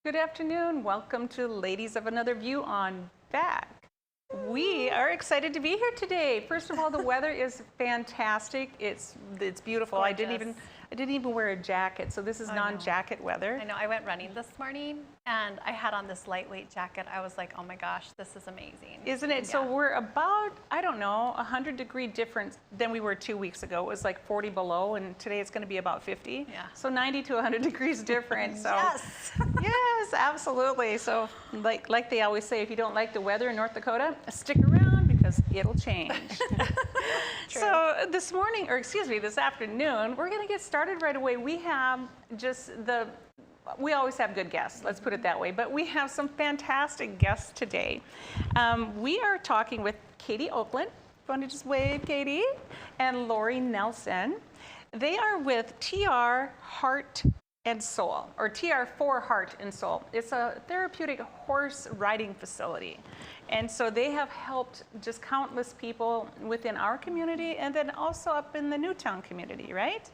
Good afternoon. Welcome to Ladies of Another View on Back. We are excited to be here today. First of all, the weather is fantastic. It's beautiful. Gorgeous. I didn't even wear a jacket, so this is non-jacket weather. I know. I went running this morning and I had on this lightweight jacket. I was like, oh my gosh, this is amazing. Isn't it? Yeah. So we're about, I don't know, 100-degree difference than we were 2 weeks ago. It was like 40 below, and today it's going to be about 50. Yeah. So 90 to 100 degrees different. So Yes. Yes, absolutely. So like they always say, if you don't like the weather in North Dakota, stick around because it'll change. So this afternoon, we're going to get started right away. We have we always have good guests, let's put it that way, but we have some fantastic guests today. We are talking with Katie Oakland. You want to just wave, Katie? And Lori Nelson. They are with TR Heart and Soul, or TR for Heart and Soul. It's a therapeutic horse riding facility. And so they have helped just countless people within our community and then also up in the Newtown community, right?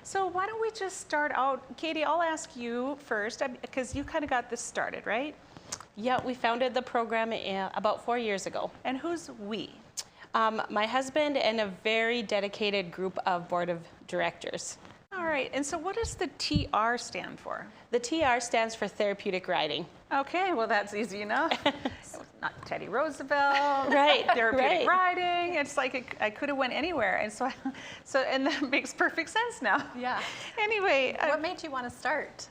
So why don't we just start out, Katie, I'll ask you first, because you kind of got this started, right? Yeah, we founded the program about 4 years ago. And who's we? My husband and a very dedicated group of board of directors. All right, and so what does the TR stand for? The TR stands for therapeutic riding. Okay, well that's easy enough. Not Teddy Roosevelt, right? Therapeutic riding. It's like I could have went anywhere, and so and that makes perfect sense now. Yeah. Anyway, what made you want to start?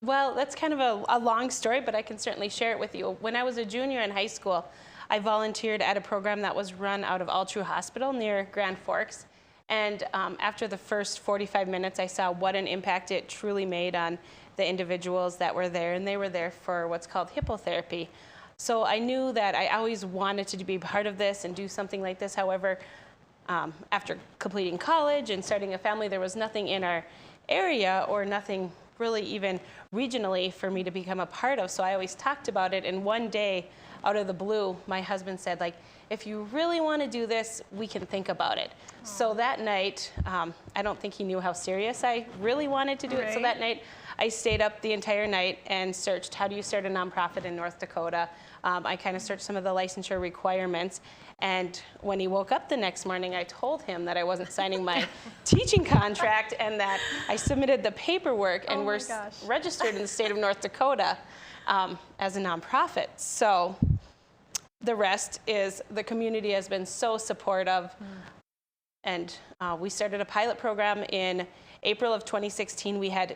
Well, that's kind of a long story, but I can certainly share it with you. When I was a junior in high school, I volunteered at a program that was run out of All True Hospital near Grand Forks. And after the first 45 minutes, I saw what an impact it truly made on the individuals that were there, and they were there for what's called hippotherapy. So I knew that I always wanted to be part of this and do something like this. However, after completing college and starting a family, there was nothing in our area or nothing really even regionally for me to become a part of. So I always talked about it, and one day, out of the blue, my husband said, like, if you really want to do this, we can think about it. Aww. So that night, I don't think he knew how serious I really wanted to do it. So that night, I stayed up the entire night and searched, how do you start a nonprofit in North Dakota? I kind of searched some of the licensure requirements. And when he woke up the next morning, I told him that I wasn't signing my teaching contract and that I submitted the paperwork and we're registered in the state of North Dakota as a nonprofit. So the rest is the community has been so supportive. And we started a pilot program in April of 2016. We had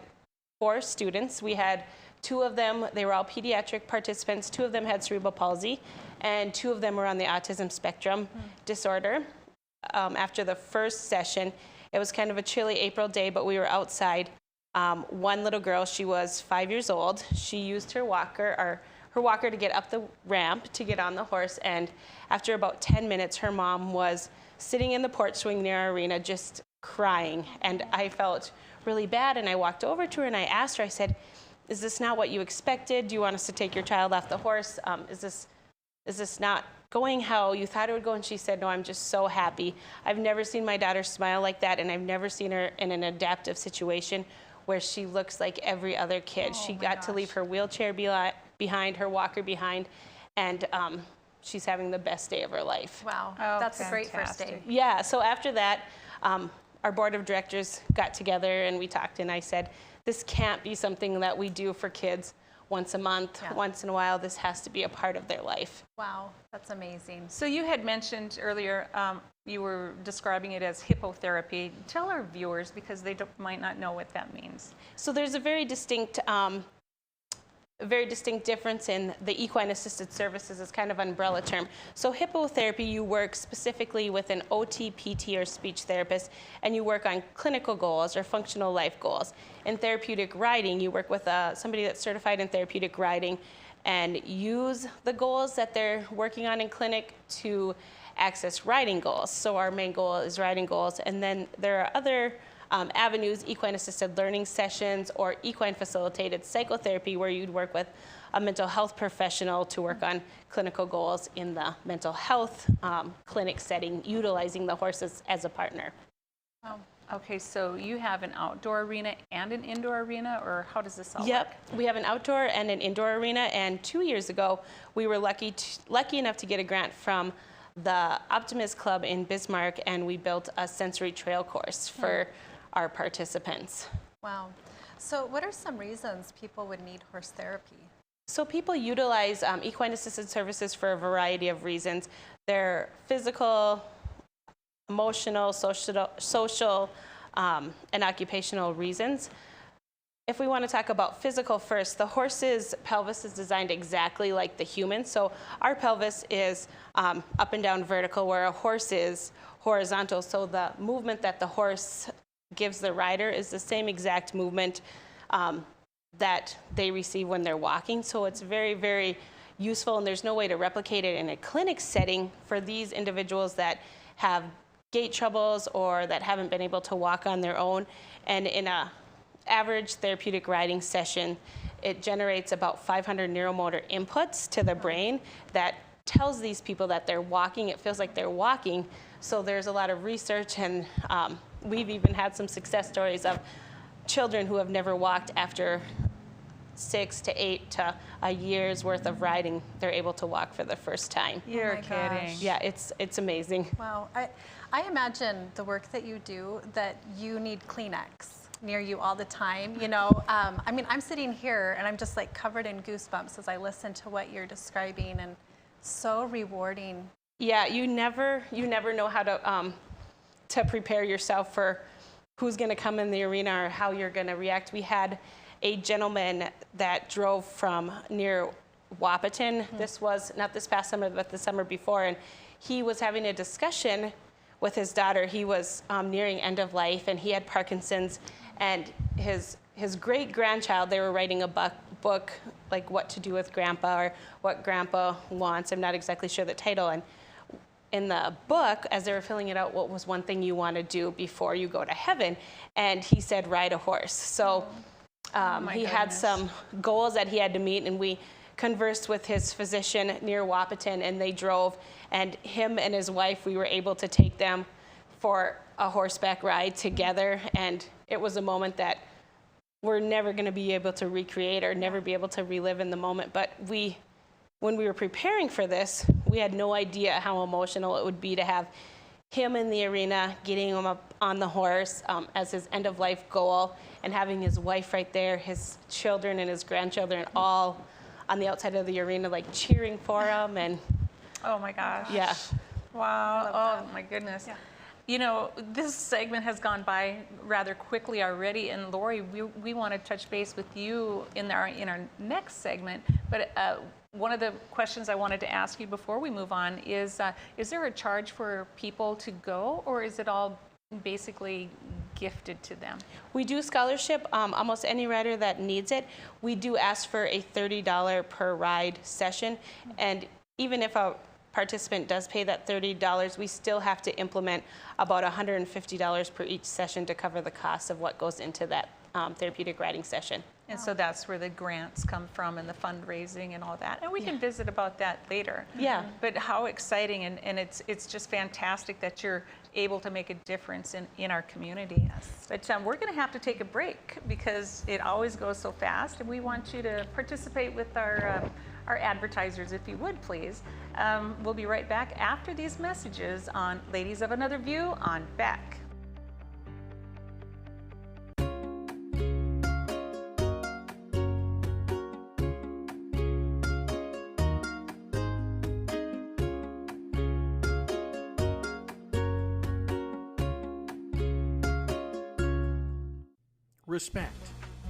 4 students. We had 2 of them, they were all pediatric participants. 2 of them had cerebral palsy, and 2 of them were on the autism spectrum disorder. After the first session, it was kind of a chilly April day, but we were outside. One little girl, she was 5 years old. She used her walker to get up the ramp to get on the horse, and after about 10 minutes, her mom was sitting in the porch swing near our arena just crying, and I felt really bad, and I walked over to her and I asked her, I said, is this not what you expected? Do you want us to take your child off the horse? Is this not going how you thought it would go? And she said, no, I'm just so happy. I've never seen my daughter smile like that, and I've never seen her in an adaptive situation where she looks like every other kid. She got to leave her wheelchair behind, her walker behind, and she's having the best day of her life. Wow, that's a great first day. Yeah, so after that, our board of directors got together and we talked, and I said, this can't be something that we do for kids once a month, once in a while. This has to be a part of their life. Wow, that's amazing. So you had mentioned earlier, you were describing it as hippotherapy. Tell our viewers, because they might not know what that means. So there's a very distinct difference in the equine assisted services as kind of an umbrella term. So hippotherapy, you work specifically with an OT, PT, or speech therapist, and you work on clinical goals or functional life goals. In therapeutic riding, you work with somebody that's certified in therapeutic riding and use the goals that they're working on in clinic to access riding goals. So our main goal is riding goals, and then there are other avenues, equine-assisted learning sessions, or equine-facilitated psychotherapy, where you'd work with a mental health professional to work on clinical goals in the mental health clinic setting, utilizing the horses as a partner. Oh, Okay, so you have an outdoor arena and an indoor arena, or how does this all work? Yep, we have an outdoor and an indoor arena, and 2 years ago, we were lucky enough to get a grant from the Optimist Club in Bismarck, and we built a sensory trail course for our participants. Wow. So what are some reasons people would need horse therapy? So people utilize equine assisted services for a variety of reasons. They're physical, emotional, social, and occupational reasons. If we want to talk about physical first, the horse's pelvis is designed exactly like the human. So our pelvis is up and down vertical, where a horse is horizontal. So the movement that the horse gives the rider is the same exact movement that they receive when they're walking. So it's very, very useful, and there's no way to replicate it in a clinic setting for these individuals that have gait troubles or that haven't been able to walk on their own. And in a average therapeutic riding session, it generates about 500 neuromotor inputs to the brain that tells these people that they're walking. It feels like they're walking. So there's a lot of research, and we've even had some success stories of children who have never walked after 6 to 8 to a year's worth of riding. They're able to walk for the first time. You're my kidding. gosh. Yeah, it's amazing. Wow. I imagine the work that you do, that you need Kleenex near you all the time. You know, I mean, I'm sitting here and I'm just like covered in goosebumps as I listen to what you're describing, and so rewarding. Yeah, you never know how to prepare yourself for who's going to come in the arena or how you're going to react. We had a gentleman that drove from near Wahpeton. This was not this past summer, but the summer before, and he was having a discussion with his daughter. He was nearing end of life, and he had Parkinson's, and his great-grandchild, they were writing a book, like What to Do with Grandpa, or What Grandpa Wants. I'm not exactly sure the title. And in the book, as they were filling it out, what was one thing you want to do before you go to heaven? And he said, ride a horse. So he had some goals that he had to meet, and we conversed with his physician near Wahpeton, and they drove, and him and his wife, we were able to take them for a horseback ride together, and it was a moment that we're never going to be able to recreate or never be able to relive in the moment. But when we were preparing for this, we had no idea how emotional it would be to have him in the arena, getting him up on the horse as his end-of-life goal, and having his wife right there, his children and his grandchildren all on the outside of the arena, like cheering for him. And Oh my gosh. yeah. Wow. Oh my goodness. Yeah. You know, this segment has gone by rather quickly already, and Lori, we want to touch base with you in our next segment. But one of the questions I wanted to ask you before we move on is there a charge for people to go, or is it all basically gifted to them? We do scholarship almost any rider that needs it. We do ask for a $30 per ride session, and even if a participant does pay that $30, we still have to implement about $150 per each session to cover the cost of what goes into that therapeutic riding session. And so that's where the grants come from, and the fundraising and all that. And we can visit about that later. Yeah. But how exciting, and it's just fantastic that you're able to make a difference in our community. Yes. But we're going to have to take a break because it always goes so fast, and we want you to participate with our advertisers, if you would, please. We'll be right back after these messages on Ladies of Another View on Beck. Respect,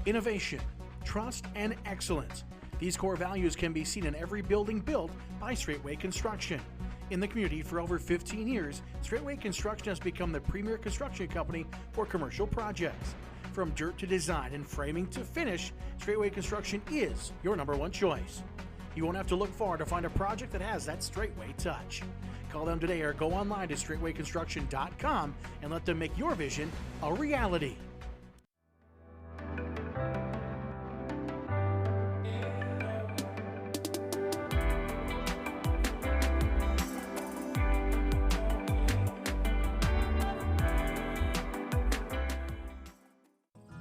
innovation, trust, and excellence. These core values can be seen in every building built by Straightway Construction. In the community for over 15 years, Straightway Construction has become the premier construction company for commercial projects. From dirt to design and framing to finish, Straightway Construction is your #1 choice. You won't have to look far to find a project that has that Straightway touch. Call them today or go online to straightwayconstruction.com and let them make your vision a reality.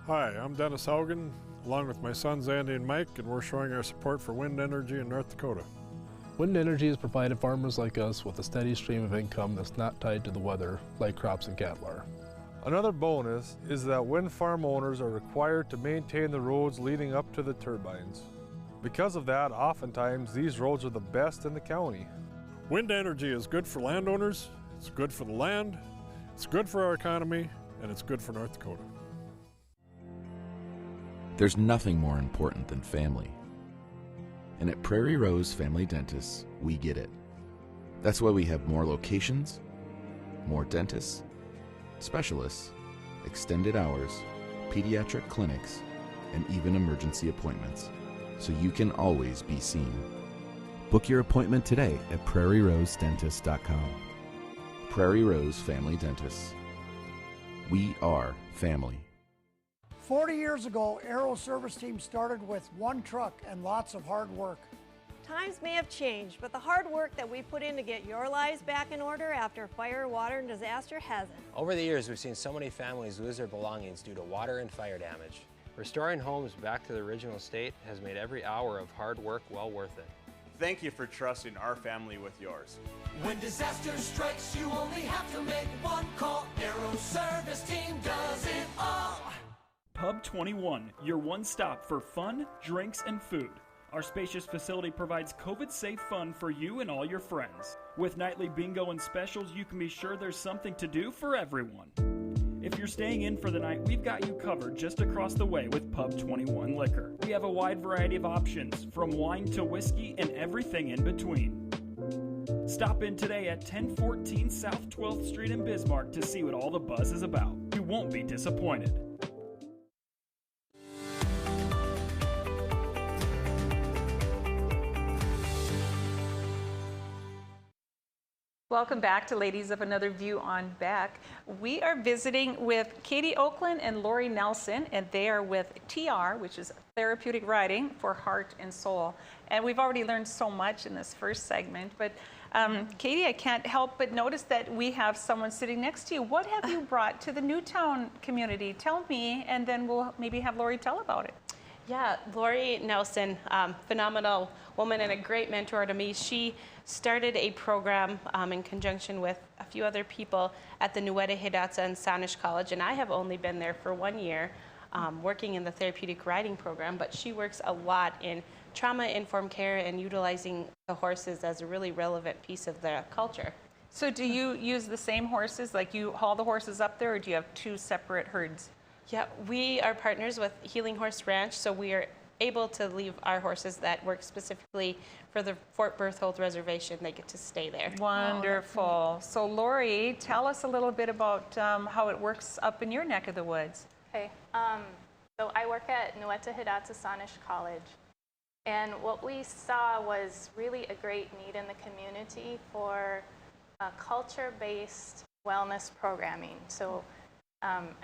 Hi, I'm Dennis Haugen, along with my sons Andy and Mike, and we're showing our support for wind energy in North Dakota. Wind energy has provided farmers like us with a steady stream of income that's not tied to the weather like crops and cattle are. Another bonus is that wind farm owners are required to maintain the roads leading up to the turbines. Because of that, oftentimes these roads are the best in the county. Wind energy is good for landowners, it's good for the land, it's good for our economy, and it's good for North Dakota. There's nothing more important than family. And at Prairie Rose Family Dentists, we get it. That's why we have more locations, more dentists, specialists, extended hours, pediatric clinics, and even emergency appointments, so you can always be seen. Book your appointment today at prairierosedentist.com. Prairie Rose Family Dentists. We are family. 40 years ago, Aero Service Team started with one truck and lots of hard work. Times may have changed, but the hard work that we put in to get your lives back in order after a fire, water, and disaster hasn't. Over the years, we've seen so many families lose their belongings due to water and fire damage. Restoring homes back to the original state has made every hour of hard work well worth it. Thank you for trusting our family with yours. When disaster strikes, you only have to make one call. Aero Service Team does it all. Pub 21, your one stop for fun, drinks, and food. Our spacious facility provides COVID-safe fun for you and all your friends. With nightly bingo and specials, you can be sure there's something to do for everyone. If you're staying in for the night, we've got you covered just across the way with Pub 21 Liquor. We have a wide variety of options, from wine to whiskey and everything in between. Stop in today at 1014 South 12th Street in Bismarck to see what all the buzz is about. You won't be disappointed. Welcome back to Ladies of Another View on Back. We are visiting with Katie Oakland and Lori Nelson, and they are with TR, which is Therapeutic Riding for Heart and Soul. And we've already learned so much in this first segment, but Katie, I can't help but notice that we have someone sitting next to you. What have you brought to the Newtown community? Tell me, and then we'll maybe have Lori tell about it. Yeah, Lori Nelson, phenomenal woman and a great mentor to me. She started a program in conjunction with a few other people at the Nuweta Hidatsa and Sanish College, and I have only been there for 1 year working in the therapeutic riding program, but she works a lot in trauma-informed care and utilizing the horses as a really relevant piece of the culture. So do you use the same horses, like you haul the horses up there, or do you have two separate herds? Yeah, we are partners with Healing Horse Ranch, so we are able to leave our horses that work specifically for the Fort Berthold Reservation. They get to stay there. Wonderful. So Lori, tell us a little bit about how it works up in your neck of the woods. Okay, so I work at Nuweta Hidatsa Sanish College, and what we saw was really a great need in the community for culture-based wellness programming. So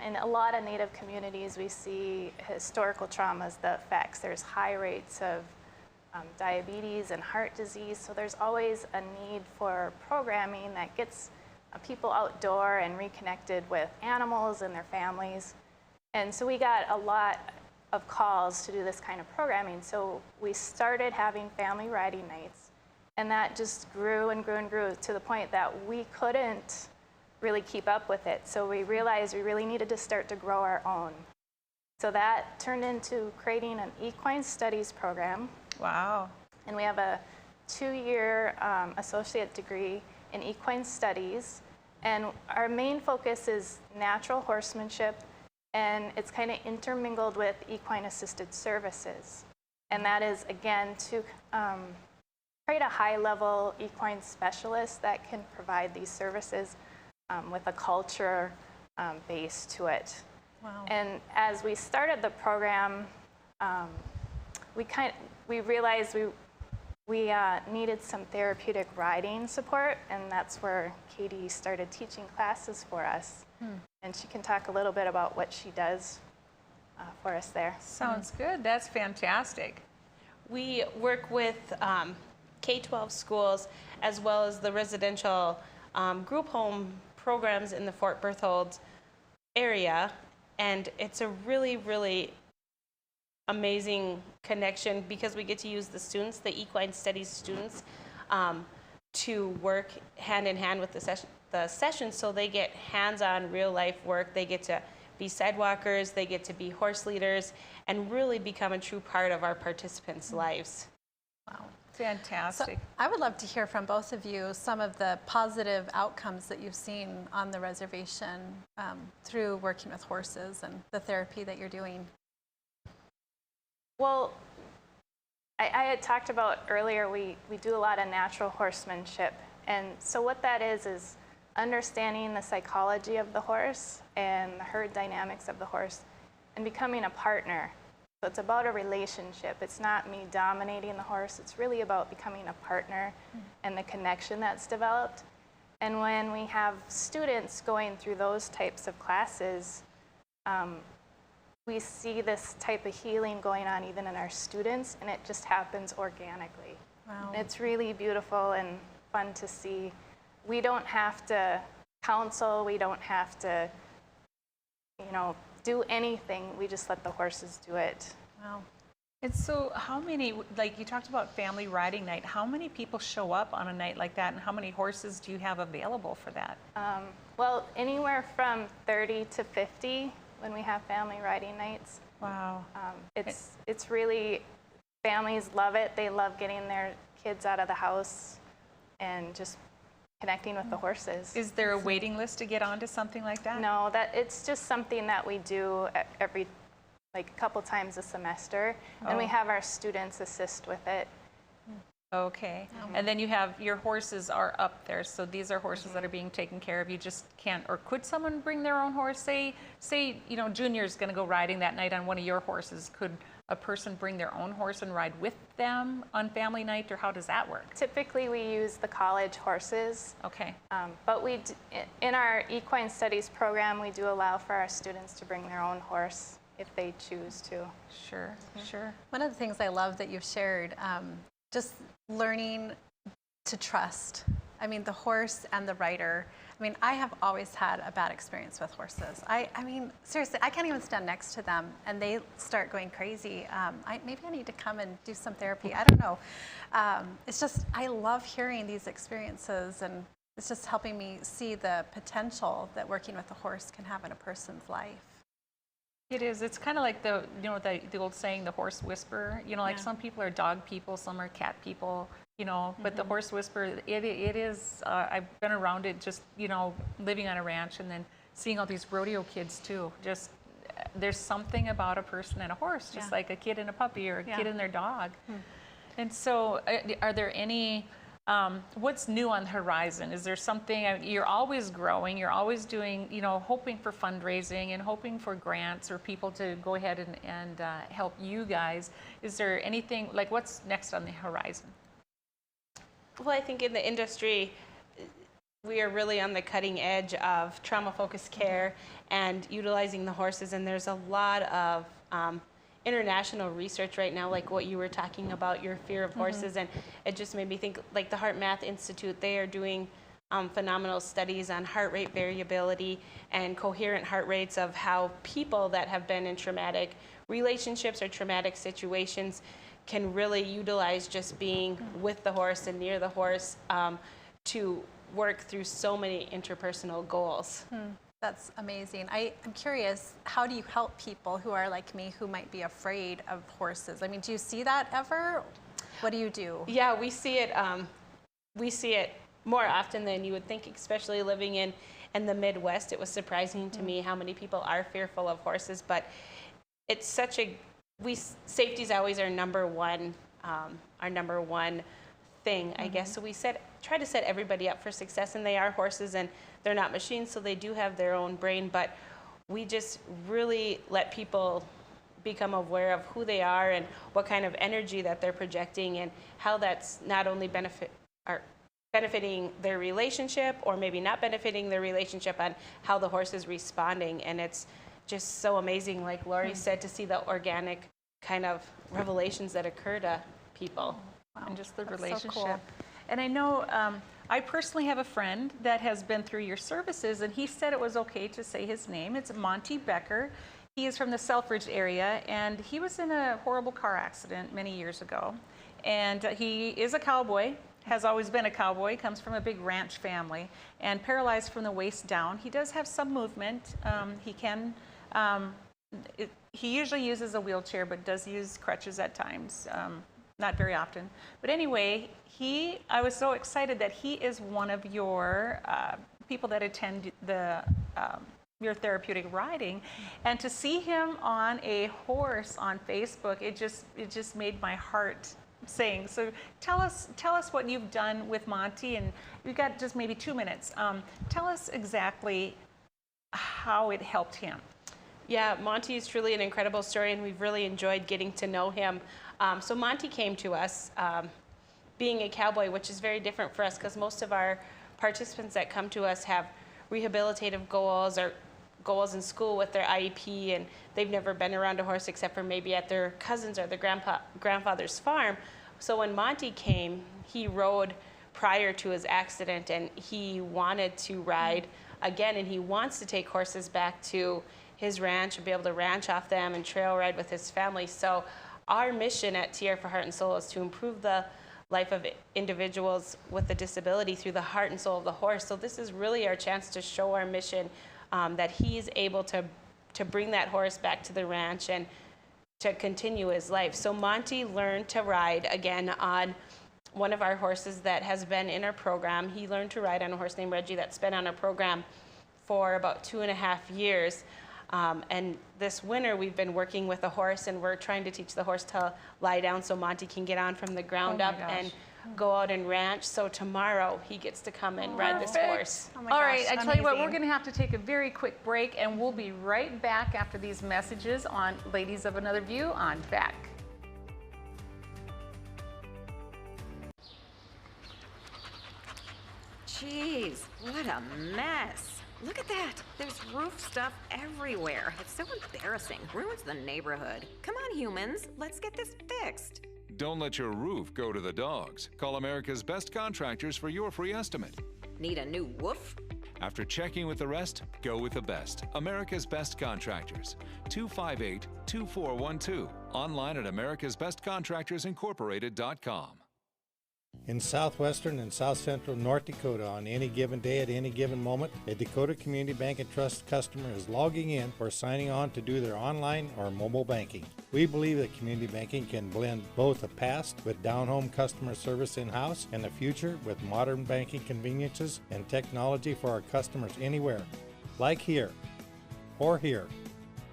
in a lot of Native communities, we see historical traumas, the effects. There's high rates of diabetes and heart disease, so there's always a need for programming that gets people outdoor and reconnected with animals and their families. And so we got a lot of calls to do this kind of programming, so we started having family riding nights, and that just grew and grew and grew to the point that we couldn't really keep up with it. So we realized we really needed to start to grow our own. So that turned into creating an equine studies program. Wow. And we have a 2-year associate degree in equine studies. And our main focus is natural horsemanship, and it's kind of intermingled with equine assisted services. And that is, again, to create a high-level equine specialist that can provide these services with a culture base to it. Wow. And as we started the program, we realized we needed some therapeutic riding support, and that's where Katie started teaching classes for us. And she can talk a little bit about what she does for us there. Sounds good. That's fantastic. We work with K-12 schools as well as the residential group home programs in the Fort Berthold area, And it's a really, really amazing connection because we get to use the students, the equine studies students, to work hand in hand with the session, so they get hands-on real life work. They get to be sidewalkers, they get to be horse leaders, and really become a true part of our participants' lives. Wow, fantastic. So I would love to hear from both of you some of the positive outcomes that you've seen on the reservation through working with horses and the therapy that you're doing. Well, I had talked about earlier, we do a lot of natural horsemanship. And so what that is understanding the psychology of the horse and the herd dynamics of the horse and becoming a partner. So it's about a relationship. It's not me dominating the horse. It's really about becoming a partner and the connection that's developed. And when we have students going through those types of classes, we see this type of healing going on even in our students, and it just happens organically. Wow. It's really beautiful and fun to see. We don't have to counsel, we don't have to, do anything. We just let the horses do it. Wow. And so how many, like you talked about family riding night, how many people show up on a night like that, and how many horses do you have available for that? Well, anywhere from 30 to 50 when we have family riding nights. Wow. It's really, families love it. They love getting their kids out of the house and just connecting with the horses. Is there a waiting list to get onto something like that? No, it's just something that we do every, a couple times a semester, and we have our students assist with it. Okay. And then you have, your horses are up there, so these are horses that are being taken care of. You just can't, or could someone bring their own horse? Say Junior's going to go riding that night on one of your horses. Could a person bring their own horse and ride with them on family night, or how does that work? Typically, we use the college horses. Okay. But in our equine studies program, we do allow for our students to bring their own horse if they choose to. Sure, sure. One of the things I love that you've shared, just learning to trust. I mean, the horse and the rider. I mean, I have always had a bad experience with horses. I mean, seriously, I can't even stand next to them, and they start going crazy. Maybe I need to come and do some therapy. I don't know. It's just, I love hearing these experiences, and it's just helping me see the potential that working with a horse can have in a person's life. It is. It's kind of like the old saying, the horse whisperer. Some people are dog people, some are cat people, but the horse whisperer, it is, I've been around it just, living on a ranch and then seeing all these rodeo kids too. Just, there's something about a person and a horse, just like a kid and a puppy or a kid and their dog. And so are there any, what's new on the horizon? Is there something, you're always growing, you're always doing, hoping for fundraising and hoping for grants or people to go ahead and help you guys. Is there anything, what's next on the horizon? Well, I think in the industry, we are really on the cutting edge of trauma-focused care and utilizing the horses, and there's a lot of international research right now, like what you were talking about, your fear of horses, and it just made me think, like the Heart Math Institute, they are doing phenomenal studies on heart rate variability and coherent heart rates of how people that have been in traumatic relationships or traumatic situations can really utilize just being with the horse and near the horse to work through so many interpersonal goals. That's amazing. I'm curious, how do you help people who are like me who might be afraid of horses? I mean, do you see that ever? What do you do? Yeah, we see it more often than you would think, especially living in the Midwest. It was surprising to me how many people are fearful of horses, but it's such a, safety is always our number one thing, I guess. So we try to set everybody up for success, and they are horses and they're not machines, so they do have their own brain, but we just really let people become aware of who they are and what kind of energy that they're projecting and how that's not only benefiting their relationship or maybe not benefiting their relationship, on how the horse is responding. And it's just so amazing, like Lori said, to see the organic kind of revelations that occur to people. And just the That's relationship. so cool. And I know I personally have a friend that has been through your services, and he said it was okay to say his name. It's Monty Becker. He is from the Selfridge area, and he was in a horrible car accident many years ago. And he is a cowboy, has always been a cowboy, comes from a big ranch family, and paralyzed from the waist down. He does have some movement. He usually uses a wheelchair, but does use crutches at times, not very often. But anyway, I was so excited that he is one of your people that attend your therapeutic riding, and to see him on a horse on Facebook, it just made my heart sing. So tell us what you've done with Monty, and we've got just maybe 2 minutes. Tell us exactly how it helped him. Yeah, Monty is truly an incredible story, and we've really enjoyed getting to know him. So Monty came to us being a cowboy, which is very different for us because most of our participants that come to us have rehabilitative goals or goals in school with their IEP, and they've never been around a horse except for maybe at their cousin's or their grandfather's farm. So when Monty came, he rode prior to his accident, and he wanted to ride again, and he wants to take horses back to his ranch and be able to ranch off them and trail ride with his family. So our mission at TR for Heart and Soul is to improve the life of individuals with a disability through the heart and soul of the horse. So this is really our chance to show our mission, that he's able to bring that horse back to the ranch and to continue his life. So Monty learned to ride again on one of our horses that has been in our program. He learned to ride on a horse named Reggie that's been on our program for about 2.5 years. And this winter we've been working with a horse, and we're trying to teach the horse to lie down so Monty can get on from the ground up and go out and ranch. So tomorrow he gets to come and ride this horse. Oh all right, I tell you what, we're going to have to take a very quick break, and we'll be right back after these messages on Ladies of Another View on Beck. Jeez, what a mess. Look at that. There's roof stuff everywhere. It's so embarrassing. Ruins the neighborhood. Come on, humans. Let's get this fixed. Don't let your roof go to the dogs. Call America's Best Contractors for your free estimate. Need a new woof? After checking with the rest, go with the best. America's Best Contractors. 258-2412. Online at americasbestcontractorsincorporated.com. In southwestern and south central North Dakota, on any given day at any given moment, a Dakota Community Bank and Trust customer is logging in or signing on to do their online or mobile banking. We believe that community banking can blend both the past with down-home customer service in-house and the future with modern banking conveniences and technology for our customers anywhere, like here or here,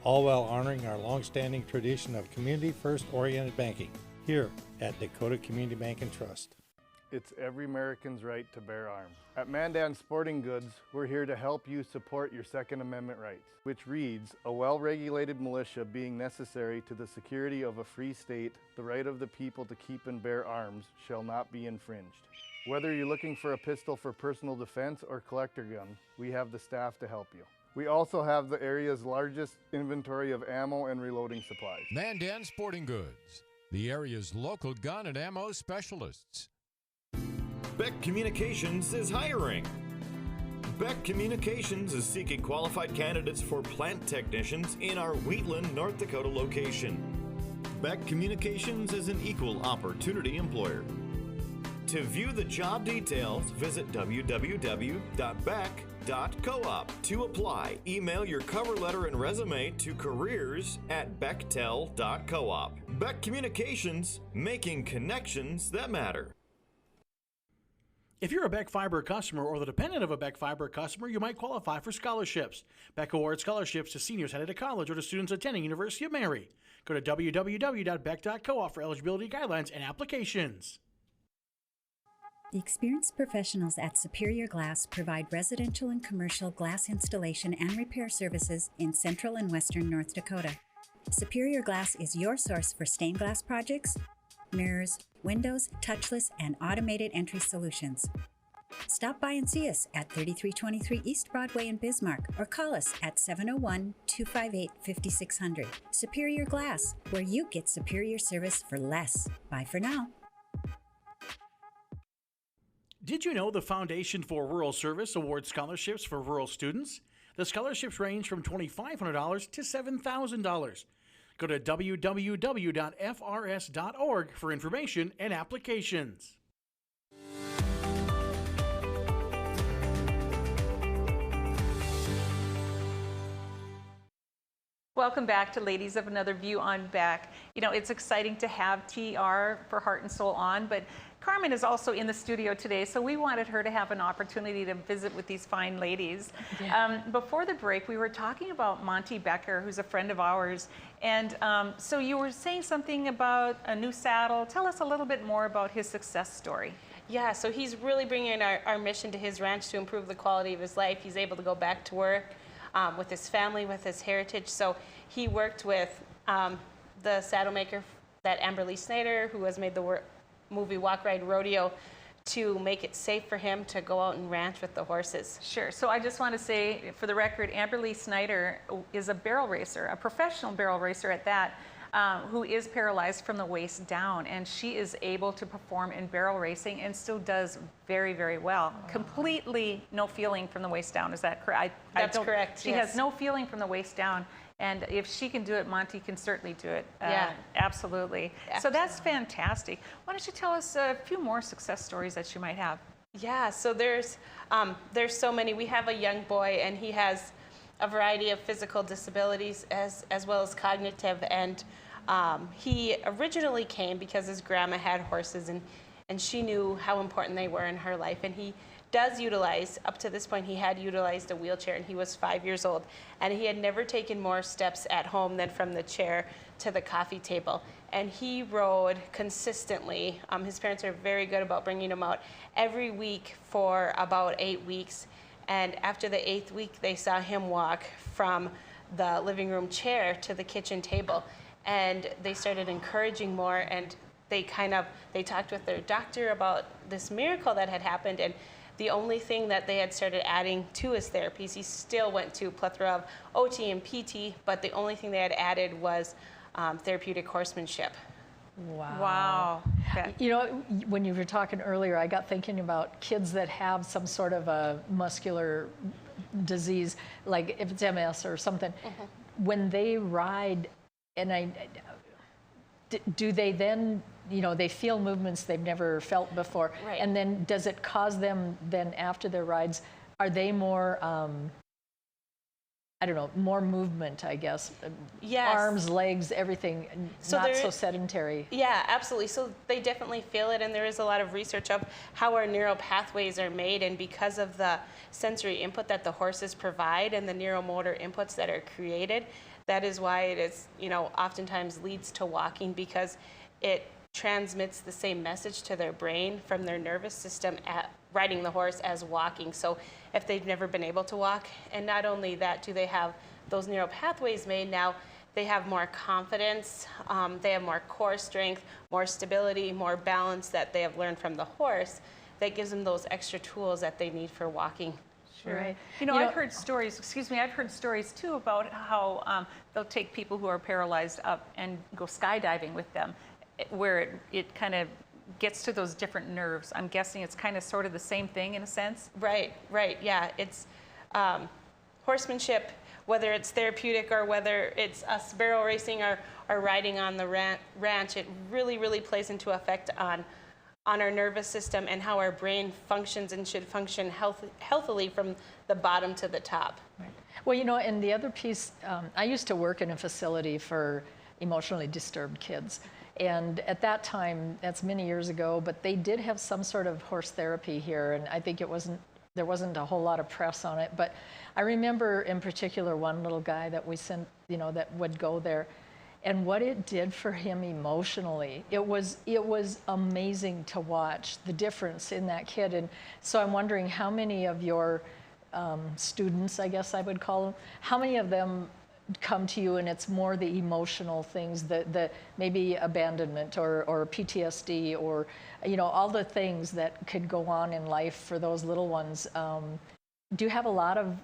all while honoring our long-standing tradition of community-first oriented banking here at Dakota Community Bank and Trust. It's every American's right to bear arms. At Mandan Sporting Goods, we're here to help you support your Second Amendment rights, which reads, a well-regulated militia being necessary to the security of a free state, the right of the people to keep and bear arms shall not be infringed. Whether you're looking for a pistol for personal defense or collector gun, we have the staff to help you. We also have the area's largest inventory of ammo and reloading supplies. Mandan Sporting Goods, the area's local gun and ammo specialists. Beck Communications is hiring. Beck Communications is seeking qualified candidates for plant technicians in our Wheatland, North Dakota location. Beck Communications is an equal opportunity employer. To view the job details, visit www.beck.coop. To apply, email your cover letter and resume to careers@bechtel.coop. Beck Communications, making connections that matter. If you're a Beck Fiber customer or the dependent of a Beck Fiber customer, you might qualify for scholarships. Beck awards scholarships to seniors headed to college or to students attending University of Mary. Go to www.beck.coop for eligibility guidelines and applications. The experienced professionals at Superior Glass provide residential and commercial glass installation and repair services in central and western North Dakota. Superior Glass is your source for stained glass projects, mirrors, windows, touchless, and automated entry solutions. Stop by and see us at 3323 East Broadway in Bismarck or call us at 701-258-5600. Superior Glass, where you get superior service for less. Bye for now. Did you know the Foundation for Rural Service awards scholarships for rural students? The scholarships range from $2,500 to $7,000. Go to www.frs.org for information and applications. Welcome back to Ladies of Another View on Beck. You know, it's exciting to have TR for Heart and Soul on, but Carmen is also in the studio today, so we wanted her to have an opportunity to visit with these fine ladies. Yeah. Before the break, we were talking about Monty Becker, who's a friend of ours, and so you were saying something about a new saddle. Tell us a little bit more about his success story. Yeah, so he's really bringing our mission to his ranch to improve the quality of his life. He's able to go back to work with his family, with his heritage. So he worked with the saddle maker, that Amberly Snyder, who has made the movie Walk Ride Rodeo, to make it safe for him to go out and ranch with the horses. Sure. So I just want to say, for the record, Amberly Snyder is a barrel racer, a professional barrel racer at that, who is paralyzed from the waist down, and she is able to perform in barrel racing and still does very, very well. Wow. Completely no feeling from the waist down. Is that correct? That's correct. She has no feeling from the waist down. And if she can do it, Monty can certainly do it. Yeah. Absolutely. So that's fantastic. Why don't you tell us a few more success stories that you might have? Yeah, so there's so many. We have a young boy, and he has a variety of physical disabilities as well as cognitive. And he originally came because his grandma had horses, and she knew how important they were in her life. And he does utilize, up to this point, he had utilized a wheelchair, and he was 5 years old. And he had never taken more steps at home than from the chair to the coffee table. And he rode consistently. His parents are very good about bringing him out every week for about 8 weeks. And after the 8th week, they saw him walk from the living room chair to the kitchen table. And they started encouraging more, and they talked with their doctor about this miracle that had happened. And the only thing that they had started adding to his therapies, he still went to a plethora of OT and PT, but the only thing they had added was therapeutic horsemanship. Wow. Okay. You know, when you were talking earlier, I got thinking about kids that have some sort of a muscular disease, like if it's MS or something. Mm-hmm. When they ride, and do they then, you know, they feel movements they've never felt before. Right. And then does it cause them then after their rides, are they more, I don't know, more movement, I guess? Yes. Arms, legs, everything, So not so sedentary. Yeah, absolutely. So they definitely feel it, and there is a lot of research of how our neural pathways are made, and because of the sensory input that the horses provide and the neuromotor inputs that are created, that is why it is, you know, oftentimes leads to walking, because it transmits the same message to their brain from their nervous system at riding the horse as walking. So if they've never been able to walk, and not only that, do they have those neural pathways made, now they have more confidence, they have more core strength, more stability, more balance that they have learned from the horse, that gives them those extra tools that they need for walking. Sure. Right. You know, I've heard stories, I've heard stories too about how they'll take people who are paralyzed up and go skydiving with them, where it kind of gets to those different nerves. I'm guessing it's kind of sort of the same thing in a sense. Right, yeah. It's horsemanship, whether it's therapeutic or whether it's us barrel racing or riding on the ranch, it really, really plays into effect on our nervous system and how our brain functions and should function healthily from the bottom to the top. Right. Well, you know, and the other piece, I used to work in a facility for emotionally disturbed kids. And at that time, that's many years ago, but they did have some sort of horse therapy here, and I think there wasn't a whole lot of press on it. But I remember in particular one little guy that we sent, you know, that would go there, and what it did for him emotionally. It was amazing to watch the difference in that kid. And so I'm wondering how many of your students, I guess I would call them, how many of them come to you and it's more the emotional things, the maybe abandonment or PTSD or, you know, all the things that could go on in life for those little ones. Do you have a lot of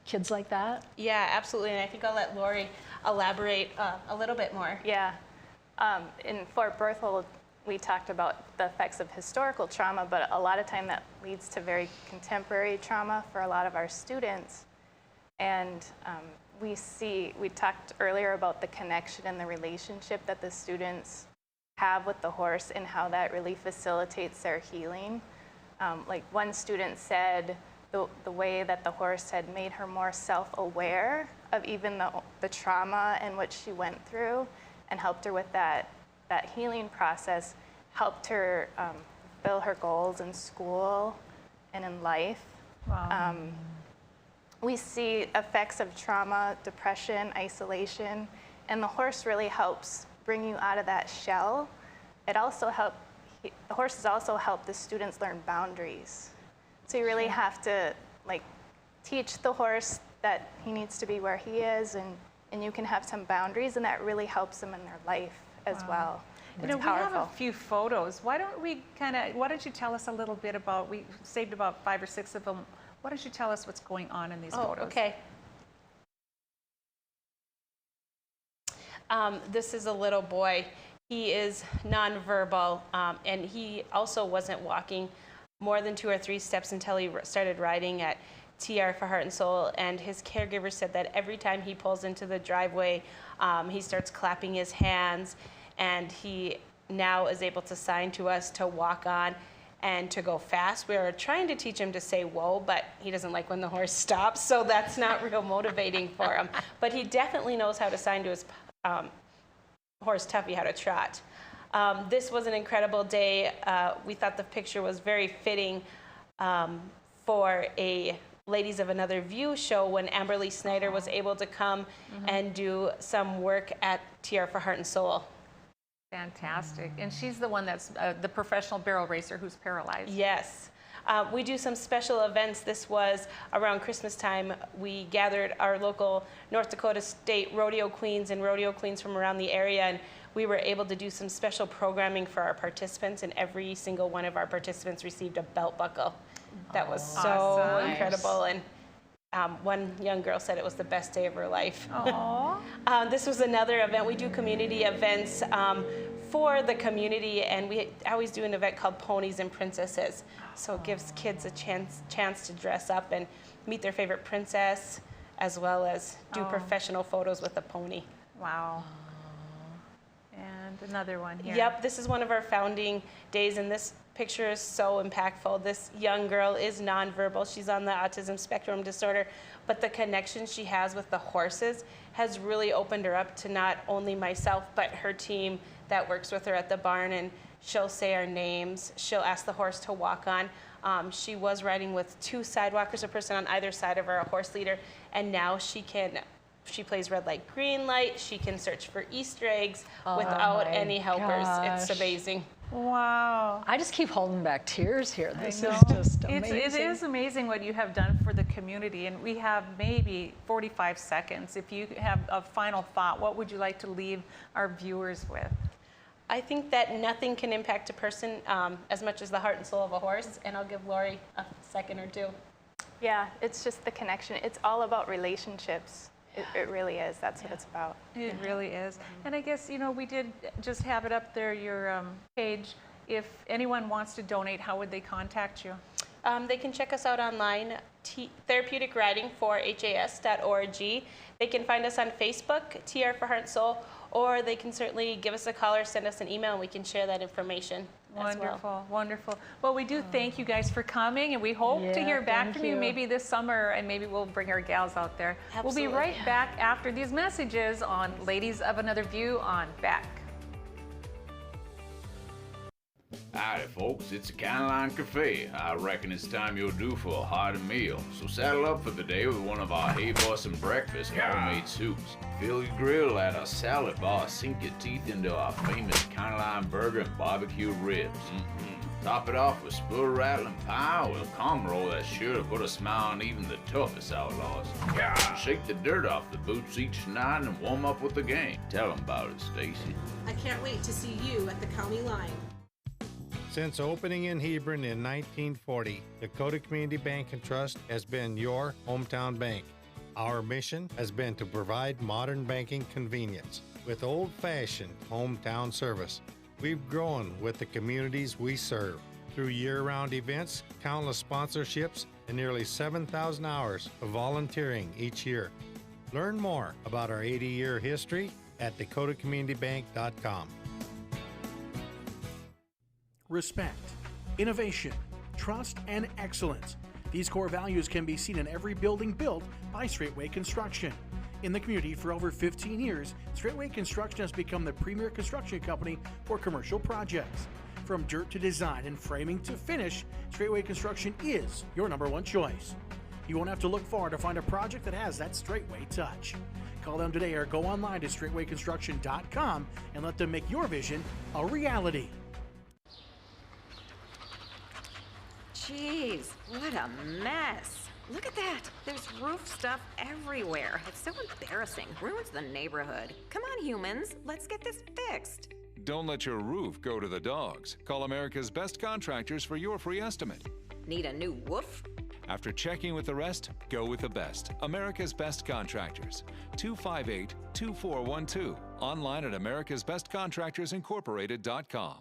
kids like that? Yeah, absolutely. And I think I'll let Lori elaborate a little bit more. Yeah. In Fort Berthold, we talked about the effects of historical trauma, but a lot of time that leads to very contemporary trauma for a lot of our students. And we talked earlier about the connection and the relationship that the students have with the horse and how that really facilitates their healing. Like one student said the way that the horse had made her more self-aware of even the trauma and what she went through, and helped her with that healing process, helped her fulfill her goals in school and in life. Wow. We see effects of trauma, depression, isolation, and the horse really helps bring you out of that shell. The horses also help the students learn boundaries. So you really have to teach the horse that he needs to be where he is, and you can have some boundaries, and that really helps them in their life as well. We have a few photos. Why don't you tell us a little bit about, we saved about 5 or 6 of them. Why don't you tell us what's going on in these photos? Okay. This is a little boy. He is nonverbal, and he also wasn't walking more than 2 or 3 steps until he started riding at TR for Heart and Soul, and his caregiver said that every time he pulls into the driveway, he starts clapping his hands, and he now is able to sign to us to walk on and to go fast. We were trying to teach him to say whoa, but he doesn't like when the horse stops, so that's not real motivating for him. But he definitely knows how to sign to his horse Tuffy how to trot. This was an incredible day. We thought the picture was very fitting for a Ladies of Another View show when Amberly Snyder was able to come and do some work at TR for Heart and Soul. Fantastic. And she's the one that's the professional barrel racer who's paralyzed. Yes. We do some special events. This was around Christmas time. We gathered our local North Dakota State rodeo queens and rodeo queens from around the area, and we were able to do some special programming for our participants, and every single one of our participants received a belt buckle. That was so incredible. And one young girl said it was the best day of her life. This was another event. We do community events for the community, and we always do an event called Ponies and Princesses. So it gives kids a chance to dress up and meet their favorite princess, as well as do professional photos with a pony. Wow. And another one here. Yep, this is one of our founding days, and this picture is so impactful. This young girl is nonverbal. She's on the autism spectrum disorder, but the connection she has with the horses has really opened her up to not only myself, but her team that works with her at the barn, and she'll say our names. She'll ask the horse to walk on. She was riding with 2 sidewalkers, a person on either side of her, a horse leader, and now she plays red light, green light. She can search for Easter eggs without any helpers. It's amazing. Wow. I just keep holding back tears here. This is just amazing. It is amazing what you have done for the community, and we have maybe 45 seconds. If you have a final thought, what would you like to leave our viewers with? I think that nothing can impact a person as much as the heart and soul of a horse, and I'll give Lori a second or 2. Yeah, it's just the connection. It's all about relationships. It really is. That's what it's about. It really is. And I guess, we did just have it up there, your page. If anyone wants to donate, how would they contact you? They can check us out online, therapeuticriding4has.org. They can find us on Facebook, TR for Heart and Soul, or they can certainly give us a call or send us an email, and we can share that information. Wonderful, wonderful. Well, we do thank you guys for coming, and we hope to hear back from you maybe this summer, and maybe we'll bring our gals out there. Absolutely. We'll be right back after these messages on Ladies of Another View on Beck. Howdy folks, it's the Caroline Cafe. I reckon it's time you're due for a hearty meal. So saddle up for the day with one of our hay-bossing breakfast homemade soups. Fill your grill at our salad bar, sink your teeth into our famous Caroline burger and barbecue ribs. Top it off with spoon-rattling pie with a cum roll that's sure to put a smile on even the toughest outlaws. Shake the dirt off the boots each night and warm up with the gang. Tell them about it, Stacy. I can't wait to see you at the county line. Since opening in Hebron in 1940, Dakota Community Bank and Trust has been your hometown bank. Our mission has been to provide modern banking convenience with old-fashioned hometown service. We've grown with the communities we serve through year-round events, countless sponsorships, and nearly 7,000 hours of volunteering each year. Learn more about our 80-year history at dakotacommunitybank.com. Respect, innovation, trust, and excellence. These core values can be seen in every building built by Straightway Construction. In the community for over 15 years, Straightway Construction has become the premier construction company for commercial projects. From dirt to design and framing to finish, Straightway Construction is your #1 choice. You won't have to look far to find a project that has that Straightway touch. Call them today or go online to straightwayconstruction.com and let them make your vision a reality. Jeez, what a mess. Look at that. There's roof stuff everywhere. It's so embarrassing. Ruins the neighborhood. Come on, humans. Let's get this fixed. Don't let your roof go to the dogs. Call America's Best Contractors for your free estimate. Need a new woof? After checking with the rest, go with the best. America's Best Contractors. 258-2412. Online at americasbestcontractorsincorporated.com.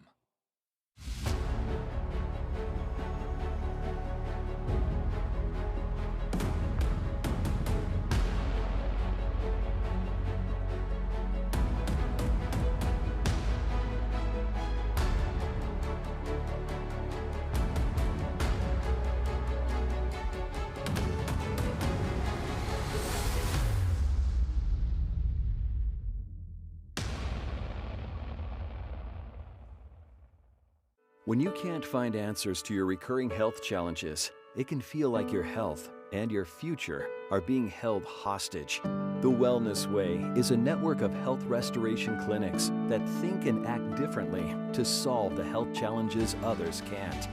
When you can't find answers to your recurring health challenges, it can feel like your health and your future are being held hostage. The Wellness Way is a network of health restoration clinics that think and act differently to solve the health challenges others can't.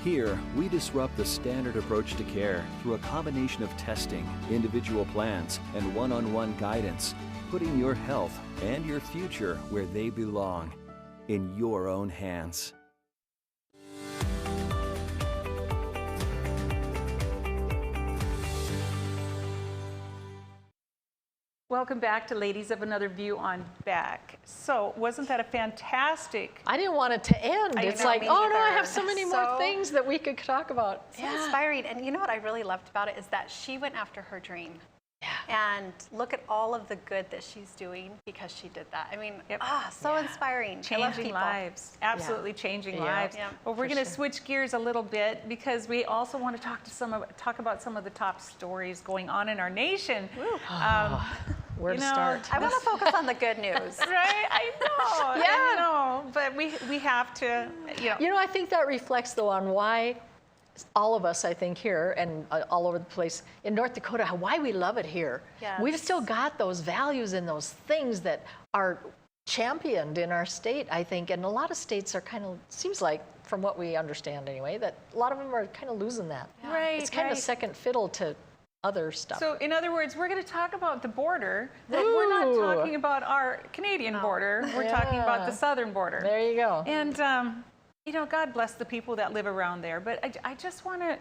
Here, we disrupt the standard approach to care through a combination of testing, individual plans, and one-on-one guidance, putting your health and your future where they belong, in your own hands. Welcome back to Ladies of Another View on Beck. So, wasn't that a fantastic? I didn't want it to end. It's like, oh no, I have so many more things that we could talk about. So inspiring. And you know what I really loved about it is that she went after her dream. And look at all of the good that she's doing because she did that. I mean, so inspiring. I love Changing people. lives, absolutely changing lives. Yeah, Well, we're going to switch gears a little bit because we also want to talk about some of the top stories going on in our nation. Where to start? I want to focus on the good news. Right? I know. I know. But we have to, You know, I think that reflects, though, on why all of us, I think, here and all over the place in North Dakota, why we love it here. Yes. We've still got those values and those things that are championed in our state, I think. And a lot of states are kind of, seems like, from what we understand anyway, that a lot of them are kind of losing that. Right, It's kind of second fiddle to other stuff. So, in other words, we're going to talk about the border, but we're not talking about our Canadian border. We're talking about the southern border. There you go. And, you know, God bless the people that live around there. But I just want to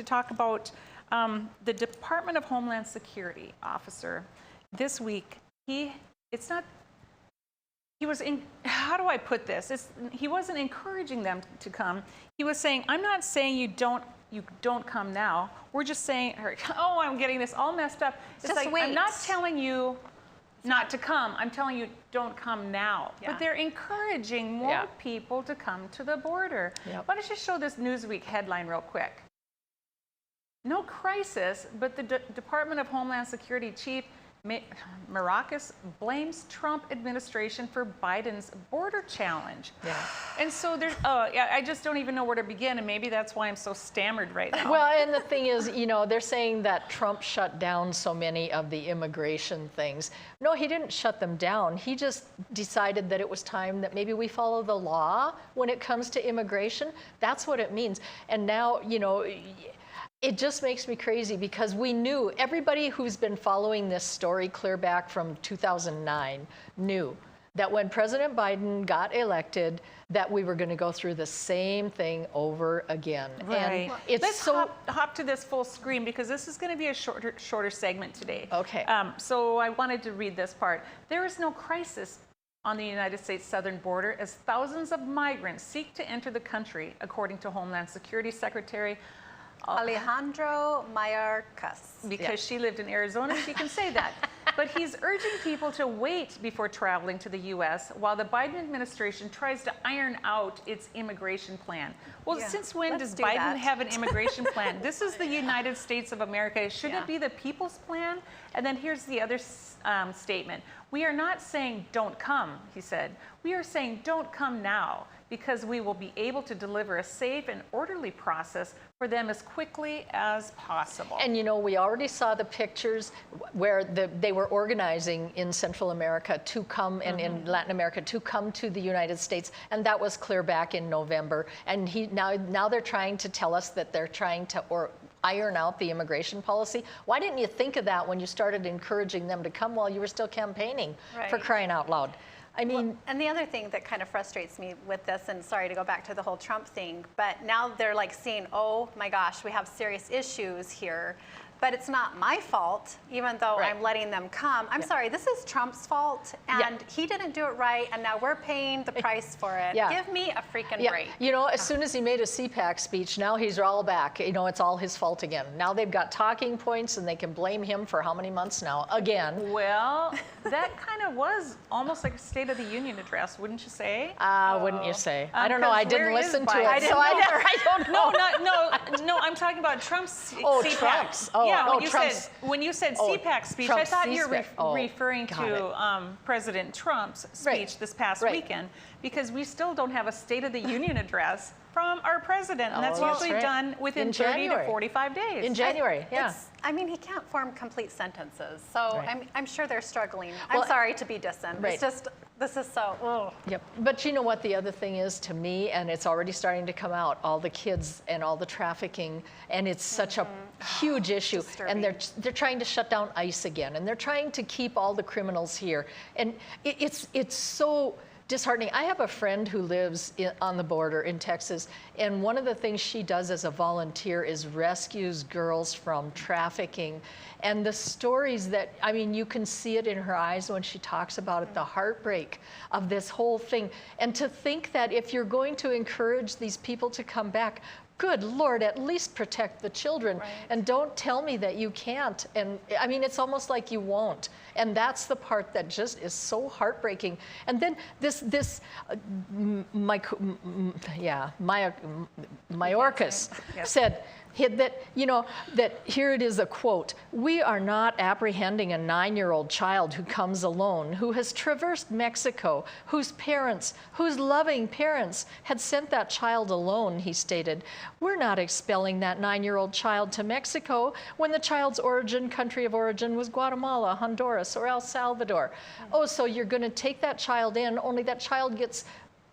talk about the Department of Homeland Security officer this week. How do I put this? He wasn't encouraging them to come. He was saying, I'm not saying you don't come now. We're just saying, oh, I'm getting this all messed up. It's like, wait. I'm not telling you not to come. I'm telling you, don't come now. Yeah. But they're encouraging more people to come to the border. Why don't you show this Newsweek headline real quick? No crisis, but the Department of Homeland Security Chief Marakis blames Trump administration for Biden's border challenge. And so there's, I just don't even know where to begin, and maybe that's why I'm so stammered right now. Well, and the thing is, you know, they're saying that Trump shut down so many of the immigration things. No, he didn't shut them down. He just decided that it was time that maybe we follow the law when it comes to immigration. That's what it means. And now, you know, it just makes me crazy because we knew, everybody who's been following this story clear back from 2009 knew that when President Biden got elected, that we were going to go through the same thing over again. Right. And Let's hop to this full screen because this is going to be a shorter segment today. Okay. So I wanted to read this part. There is no crisis, on the United States southern border as thousands of migrants seek to enter the country, according to Homeland Security Secretary Alejandro Mayorkas. Because she lived in Arizona, she can say that. But he's urging people to wait before traveling to the U.S. while the Biden administration tries to iron out its immigration plan. Well, Yeah, since when let's does do Biden that. have an immigration plan? This is the United States of America. Shouldn't it be the people's plan? And then here's the other statement. We are not saying don't come, he said. We are saying don't come now, because we will be able to deliver a safe and orderly process for them as quickly as possible. And you know, we already saw the pictures where they were organizing in Central America to come, and in Latin America to come to the United States, and that was clear back in November. And now they're trying to tell us that they're trying to iron out the immigration policy. Why didn't you think of that when you started encouraging them to come while you were still campaigning, for Right. crying out loud? I mean, well, and the other thing that kind of frustrates me with this, and sorry to go back to the whole Trump thing, but now they're like seeing, oh my gosh, we have serious issues here. But it's not my fault, even though I'm letting them come. I'm sorry, this is Trump's fault, and he didn't do it right, and now we're paying the price for it. Give me a freaking break. You know, as soon as he made a CPAC speech, now he's all back. You know, it's all his fault again. Now they've got talking points, and they can blame him for how many months now? Again. Well, that kind of was almost like a State of the Union address, wouldn't you say? Wouldn't you say? I don't know. I didn't listen to it, so I don't know. No, I'm talking about Trump's Oh, CPAC. Trump's. Oh, yeah, oh, when you said CPAC speech, I Trump's thought you were CPAC. referring got to President Trump's speech this past weekend, because we still don't have a State of the Union address from our president, and that's usually done within In 30 January. to 45 days. In January, I mean, he can't form complete sentences, so Right. I'm sure they're struggling. Well, I'm sorry to be dissing. right. It's just, this is so, oh. Yep. But you know what the other thing is to me, and it's already starting to come out, all the kids and all the trafficking, and it's such a huge issue. And they're trying to shut down ICE again, and they're trying to keep all the criminals here. And it's so disheartening. I have a friend who lives on the border in Texas, and one of the things she does as a volunteer is rescues girls from trafficking. And the stories that, I mean, you can see it in her eyes when she talks about it, the heartbreak of this whole thing. And to think that if you're going to encourage these people to come back, good Lord, at least protect the children. And don't tell me that you can't. And I mean, it's almost like you won't. And that's the part that just is so heartbreaking. And then Mayorkas said that, you know, that here it is a quote, "We are not apprehending a 9-year-old child who comes alone, who has traversed Mexico, whose loving parents had sent that child alone," he stated. "We're not expelling that 9-year-old child to Mexico when the child's country of origin was Guatemala, Honduras, or El Salvador." Oh, so you're going to take that child in, only that child gets